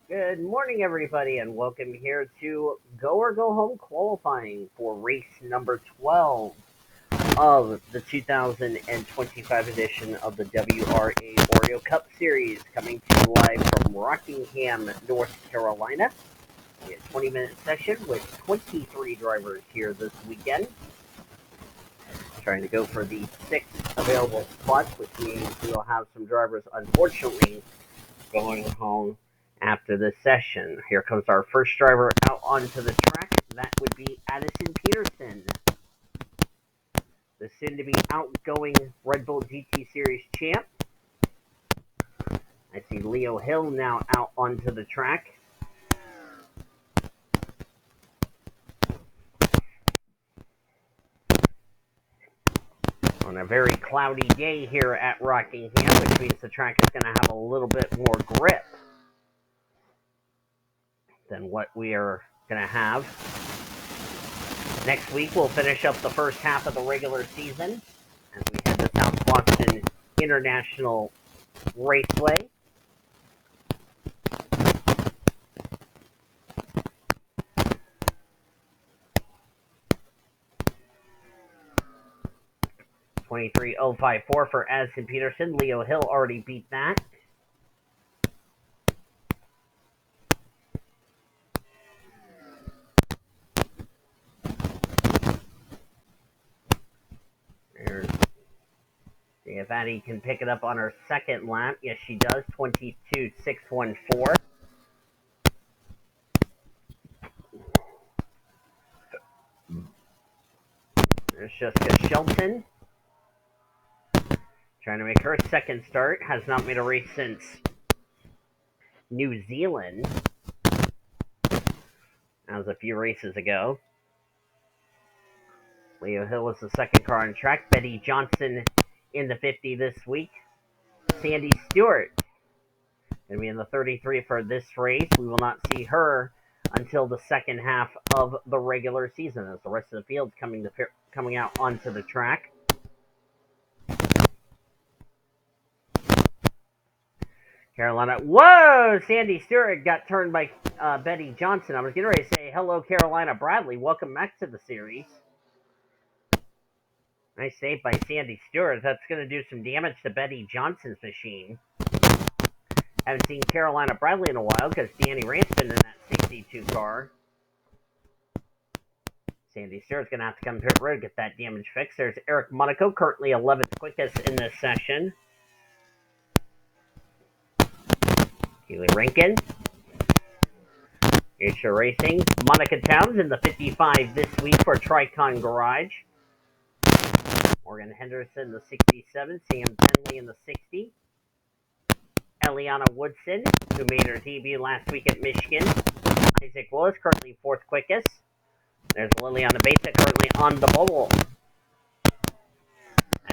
Good morning, everybody, and welcome here to Go or Go Home qualifying for race number 12 of the 2025 edition of the WRA Oreo Cup Series, coming to you live from Rockingham, North Carolina. A 20-minute session with 23 drivers here this weekend. Trying to go for the 6 available spots, which means we'll have some drivers, unfortunately, going home after this session. Here comes our first driver out onto the track. That would be Addison Peterson, the soon-to-be outgoing Red Bull GT Series champ. I see Leo Hill now out onto the track. On a very cloudy day here at Rockingham, which means the track is going to have a little bit more grip than what we are going to have. Next week, we'll finish up the first half of the regular season as we head to South Boston International Raceway. $23,054 for Addison Peterson. Leo Hill already beat that. See if Addie can pick it up on her second lap. Yes, she does. 22,614. There's Jessica Shelton, trying to make her second start. Has not made a race since New Zealand. That was a few races ago. Leo Hill was the second car on track. Betty Johnson in the 50 this week. Sandy Stewart going to be in the 33 for this race. We will not see her until the second half of the regular season as the rest of the field's coming out onto the track. Carolina. Whoa! Sandy Stewart got turned by Betty Johnson. I was getting ready to say, hello, Carolina Bradley. Welcome back to the series. Nice save by Sandy Stewart. That's going to do some damage to Betty Johnson's machine. Haven't seen Carolina Bradley in a while because Danny Rant's been in that 62 car. Sandy Stewart's going to have to come pit road to get that damage fixed. There's Eric Monaco, currently 11th quickest in this session. Keely Rankin. Asia Racing. Monica Towns in the 55 this week for Tricon Garage. Morgan Henderson, the 67. Sam Penley in the 60. Eliana Woodson, who made her debut last week at Michigan. Isaac Willis, currently 4th quickest. There's Liliana Beta, currently on the bubble.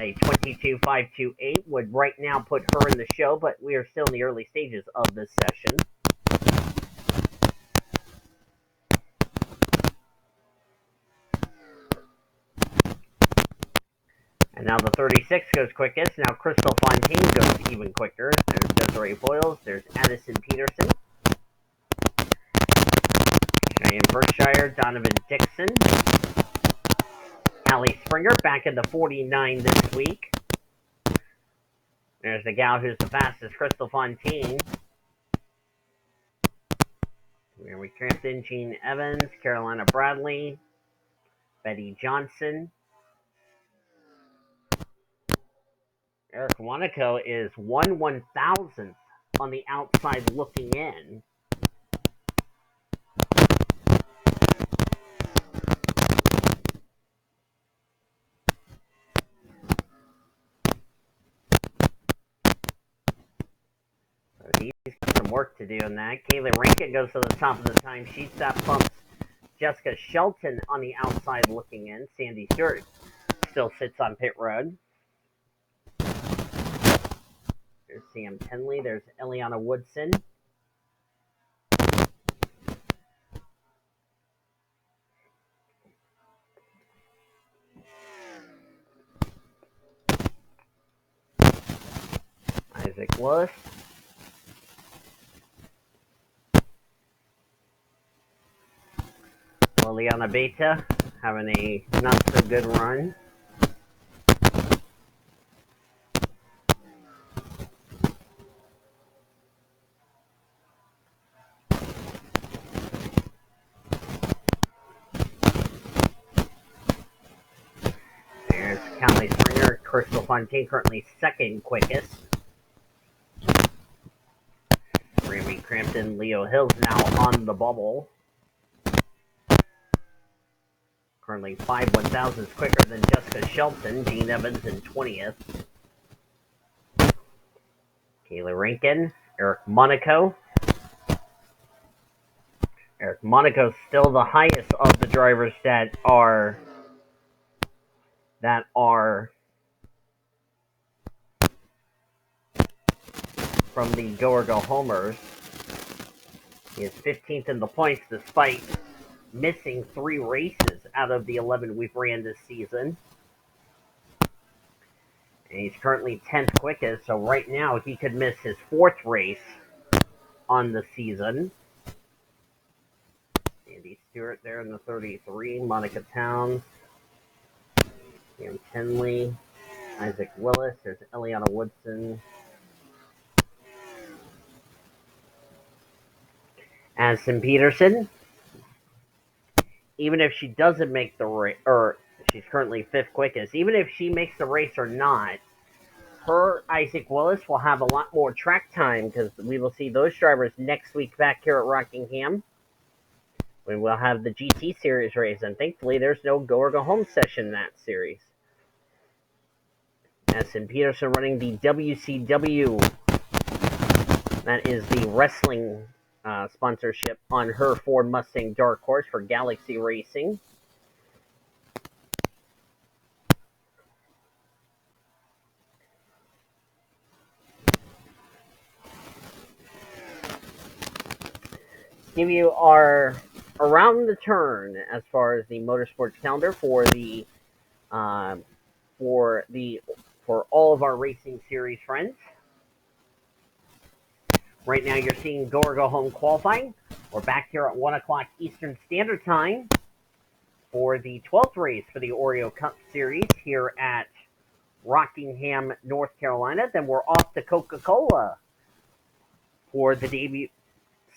A 22.528 would right now put her in the show, but we are still in the early stages of this session. And now the 36 goes quickest. Now Crystal Fontaine goes even quicker. There's Desiree Boyles. There's Addison Peterson. Cheyenne Berkshire. Donovan Dixon. Allie Springer back in the 49 this week. There's the gal who's the fastest, Crystal Fontaine. Mary Crampton, Jean Evans, Carolina Bradley, Betty Johnson. Eric Monaco is 1/1000th on the outside looking in. So he's got some work to do in that. Kayla Rankin goes to the top of the timesheet. That bumps Jessica Shelton on the outside looking in. Sandy Stewart still sits on pit road. There's Sam Penley. There's Eliana Woodson. Isaac Willis. Liliana Beta having a not so good run. There's Callie Springer, Crystal Fontaine currently second quickest. Remy Crampton, Leo Hills now on the bubble. Currently 5 1,000s quicker than Jessica Shelton. Dean Evans in 20th. Kayla Rankin, Eric Monaco. Eric Monaco's still the highest of the drivers that are from the Go or Go Homers. He is 15th in the points despite missing 3 races out of the 11 we've ran this season. And he's currently 10th quickest, so right now he could miss his 4th race on the season. Andy Stewart there in the 33, Monica Towns, Sam Tinley, Isaac Willis, there's Eliana Woodson. Addison Peterson, even if she doesn't make the race, or she's currently 5th quickest, even if she makes the race or not, her Isaac Willis will have a lot more track time because we will see those drivers next week back here at Rockingham. We will have the GT Series race, and thankfully there's no Go or Go Home session in that series. Addison Peterson running the WCW. That is the wrestling sponsorship on her Ford Mustang Dark Horse for Galaxy Racing. Give you our around the turn as far as the motorsports calendar for all of our racing series friends. Right now you're seeing Go or Go Home qualifying. We're back here at 1 o'clock Eastern Standard Time for the 12th race for the Oreo Cup Series here at Rockingham, North Carolina. Then we're off to Coca-Cola for the debut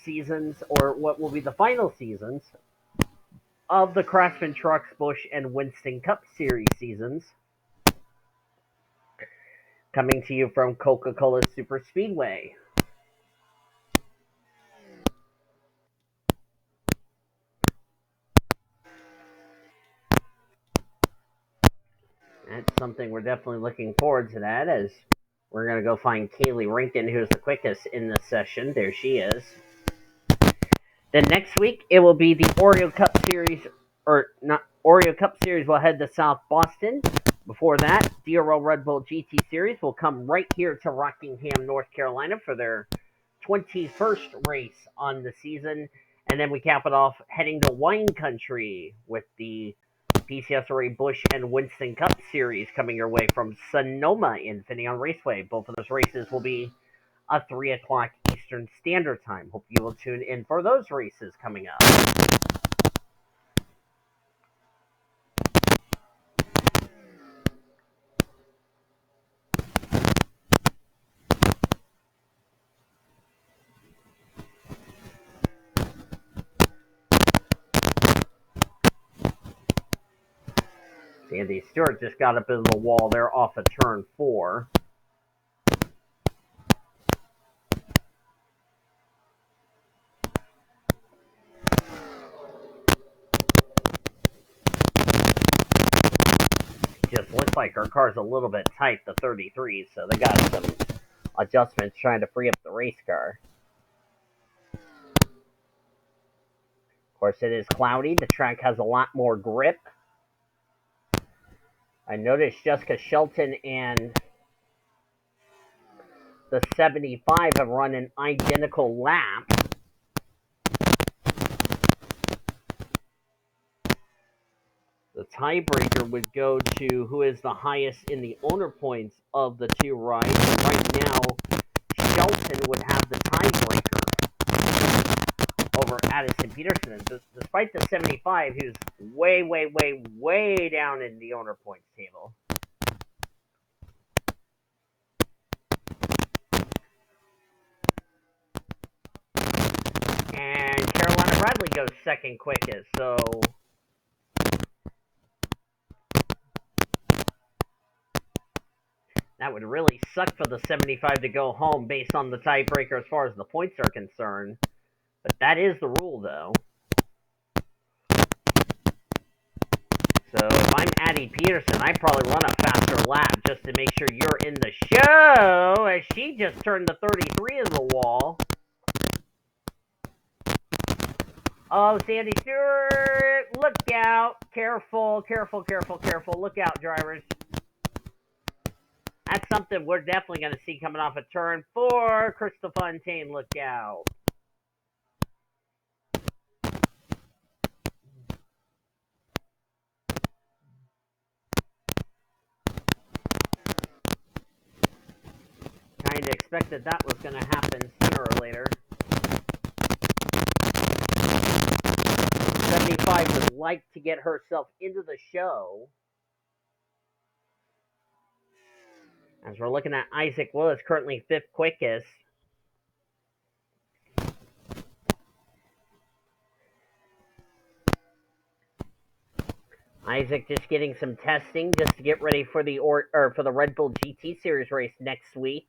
seasons, or what will be the final seasons, of the Craftsman Trucks, Busch, and Winston Cup Series seasons. Coming to you from Coca-Cola Super Speedway. That's something we're definitely looking forward to, that, as we're going to go find Kaylee Rankin, who's the quickest in this session. There she is. Then next week, it will be the Oreo Cup Series, or not, Oreo Cup Series will head to South Boston. Before that, DRL Red Bull GT Series will come right here to Rockingham, North Carolina for their 21st race on the season. And then we cap it off heading to wine country with the PCSRA Busch and Winston Cup Series coming your way from Sonoma Infineon Raceway. Both of those races will be at 3 o'clock Eastern Standard Time. Hope you will tune in for those races coming up. Andy Stewart just got up in the wall there off of turn 4. Just looks like her car's a little bit tight, the 33, so they got some adjustments trying to free up the race car. Of course, it is cloudy. The track has a lot more grip. I noticed Jessica Shelton and the 75 have run an identical lap. The tiebreaker would go to who is the highest in the owner points of the two rides. And right now, Shelton would have the tiebreaker over Addison Peterson. And despite despite the 75, who's way, way, way, way down in the owner points table. And Carolina Bradley goes second quickest, so that would really suck for the 75 to go home based on the tiebreaker as far as the points are concerned. But that is the rule, though. So if I'm Addie Peterson, I'd probably run a faster lap just to make sure you're in the show, as she just turned the 33 in the wall. Oh, Sandy Stewart, look out. Careful, careful, careful, careful. Look out, drivers. That's something we're definitely going to see coming off a turn 4. Crystal Fontaine, look out. Kind of expected that was going to happen sooner or later. 75 would like to get herself into the show. As we're looking at Isaac Willis, currently 5th quickest. Isaac just getting some testing just to get ready for the Red Bull GT Series race next week.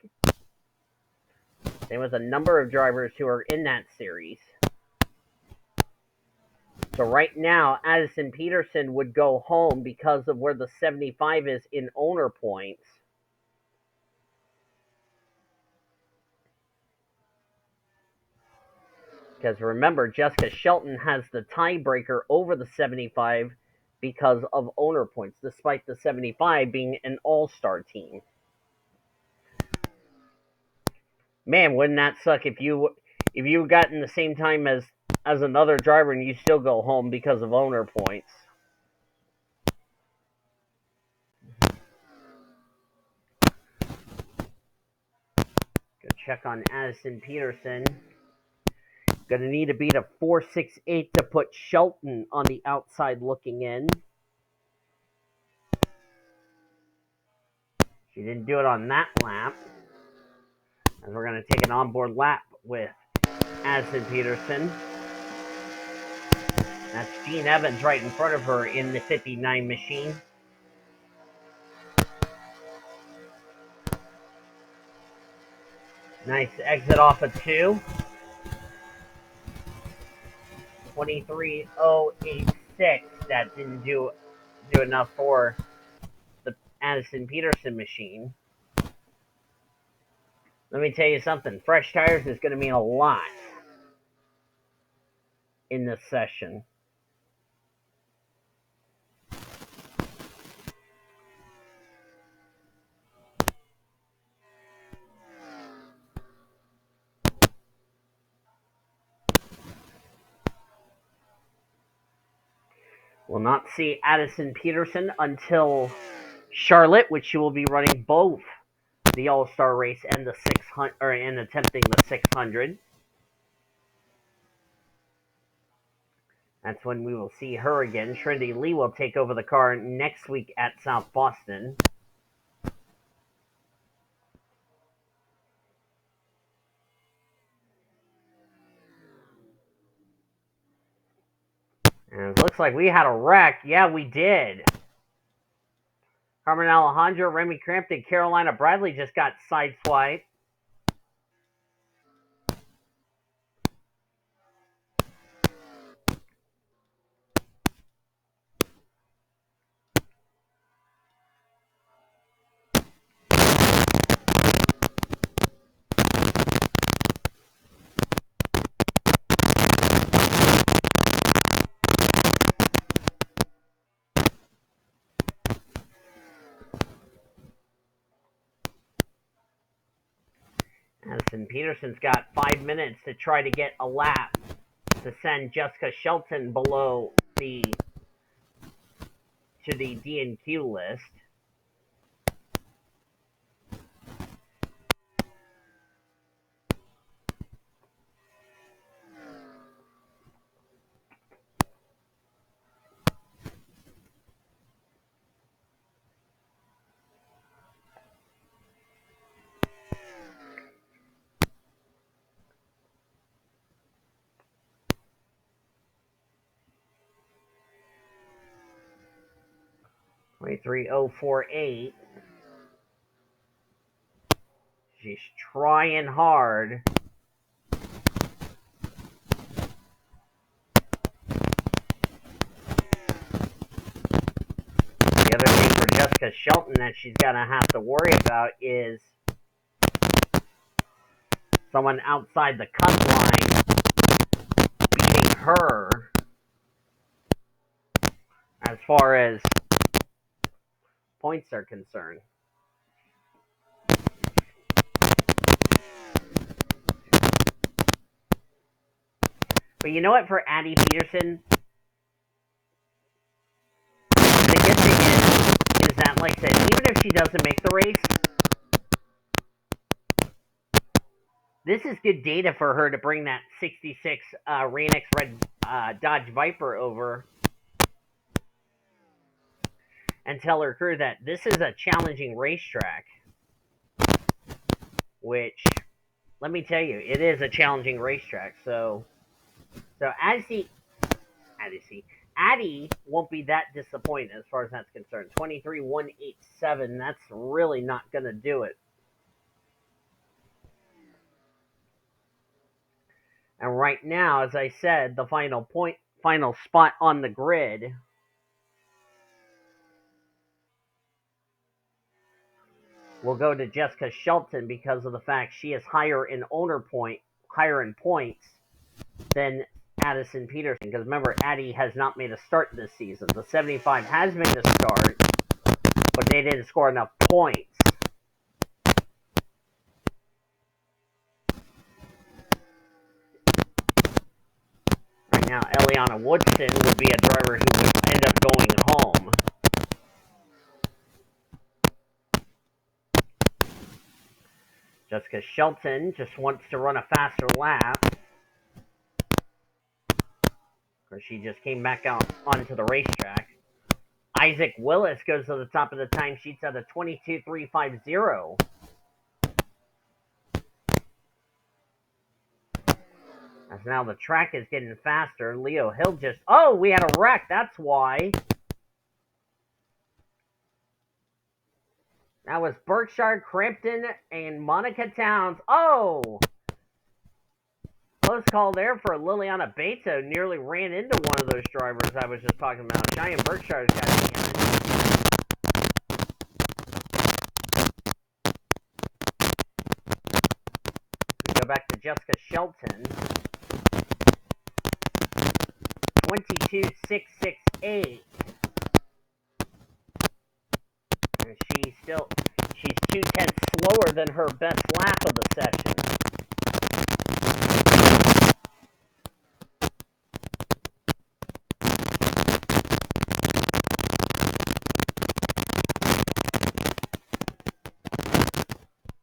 There was a number of drivers who are in that series. So right now, Addison Peterson would go home because of where the 75 is in owner points. Because remember, Jessica Shelton has the tiebreaker over the 75 because of owner points, despite the 75 being an all-star team. Man, wouldn't that suck if you got in the same time as another driver and you still go home because of owner points? Go check on Addison Peterson. Going to need to beat a 4.68 to put Shelton on the outside looking in. She didn't do it on that lap. As we're going to take an onboard lap with Addison Peterson. That's Gene Evans right in front of her in the 59 machine. Nice exit off of 2. 23.086. That didn't do enough for the Addison Peterson machine. Let me tell you something. Fresh tires is going to mean a lot in this session. We'll not see Addison Peterson until Charlotte, which she will be running both the All-Star race and the 600, and attempting the 600. That's when we will see her again. Trinity Lee will take over the car next week at South Boston. And it looks like we had a wreck. Yeah, we did. Carmen Alejandro, Remy Crampton, Carolina Bradley just got sideswiped. Addison Peterson's got 5 minutes to try to get a lap to send Jessica Shelton below to the D&Q list. 23.048. She's trying hard. The other thing for Jessica Shelton that she's going to have to worry about is someone outside the cut line beating her as far as points are concerned. But you know what, for Addie Peterson, the good thing is that, like I said, even if she doesn't make the race, this is good data for her to bring that 66 Rain-X Red Dodge Viper over and tell her crew that this is a challenging racetrack. Which, let me tell you, it is a challenging racetrack. So Addie won't be that disappointed as far as that's concerned. 23.187, that's really not going to do it. And right now, as I said, the final spot on the grid will go to Jessica Shelton because of the fact she is higher in points than Addison Peterson. Because remember, Addie has not made a start this season. The 75 has made a start, but they didn't score enough points. Right now, Eliana Woodson would be a driver who would end up going home. Jessica Shelton just wants to run a faster lap. Or she just came back out onto the racetrack. Isaac Willis goes to the top of the timesheets at a 22.350. As now the track is getting faster. Leo Hill just... Oh, we had a wreck. That's why. That was Berkshire, Crampton, and Monica Towns. Oh! Close call there for Liliana Beto. Nearly ran into one of those drivers I was just talking about. Cheyenne Berkshire's got to be in. We go back to Jessica Shelton. 22.668. And she's 2/10 slower than her best lap of the session.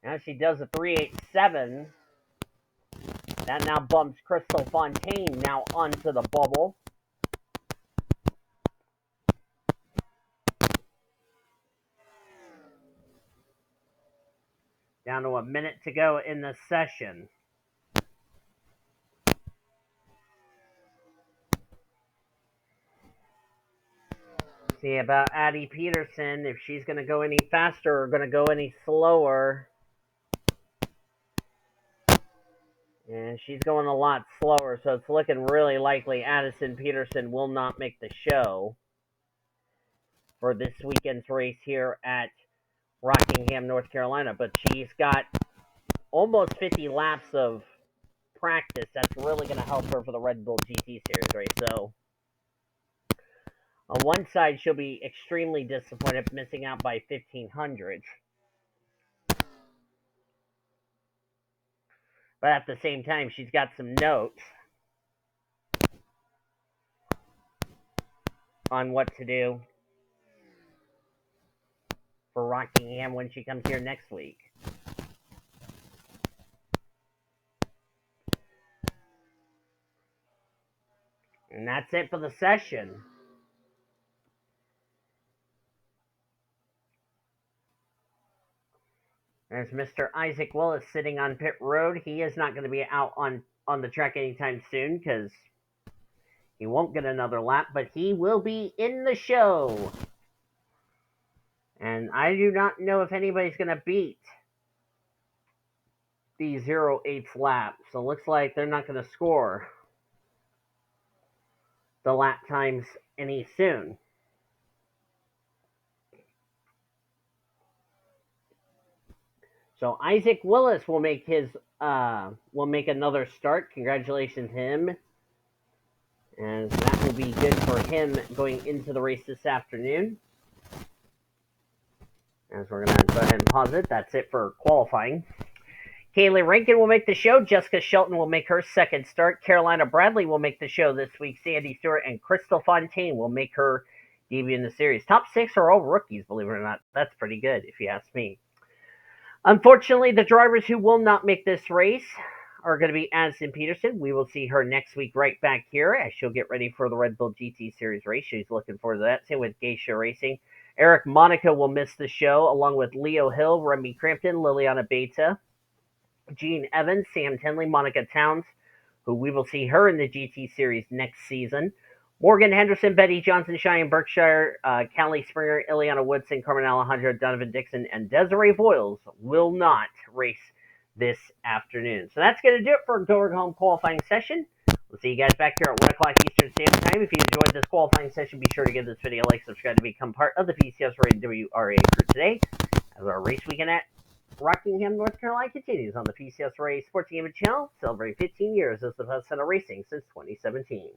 Now she does a 3.87. That now bumps Crystal Fontaine now onto the bubble. Down to a minute to go in the session. See about Addie Peterson, if she's going to go any faster or going to go any slower. And she's going a lot slower, so it's looking really likely Addison Peterson will not make the show for this weekend's race here at Rockingham, North Carolina. But she's got almost 50 laps of practice. That's really going to help her for the Red Bull GT Series race. So on one side, she'll be extremely disappointed missing out by 1,500. But at the same time, she's got some notes on what to do for Rockingham when she comes here next week. And that's it for the session. There's Mr. Isaac Willis sitting on pit road. He is not going to be out on the track anytime soon because he won't get another lap, but he will be in the show. And I do not know if anybody's going to beat the 0.8 lap. So it looks like they're not going to score the lap times any soon. So Isaac Willis will make another start. Congratulations to him. And that will be good for him going into the race this afternoon. As we're going to go ahead and pause it. That's it for qualifying. Kaylee Rankin will make the show. Jessica Shelton will make her second start. Carolina Bradley will make the show this week. Sandy Stewart and Crystal Fontaine will make her debut in the series. Top 6 are all rookies, believe it or not. That's pretty good, if you ask me. Unfortunately, the drivers who will not make this race are going to be Addison Peterson. We will see her next week right back here as she'll get ready for the Red Bull GT Series race. She's looking forward to that. Same with Geisha Racing. Eric Monaco will miss the show, along with Leo Hill, Remy Crampton, Liliana Beta, Gene Evans, Sam Tinley, Monica Towns, who we will see her in the GT Series next season. Morgan Henderson, Betty Johnson, Cheyenne Berkshire, Callie Springer, Ileana Woodson, Carmen Alejandro, Donovan Dixon, and Desiree Voiles will not race this afternoon. So that's going to do it for GOGH Home qualifying session. We'll see you guys back here at 1 o'clock Eastern Standard Time. If you enjoyed this qualifying session, be sure to give this video a like, subscribe to become part of the PCS Rated WRA crew today, as our race weekend at Rockingham, North Carolina continues on the PCS WRA Sports Gaming channel, celebrating 15 years as the best center racing since 2017.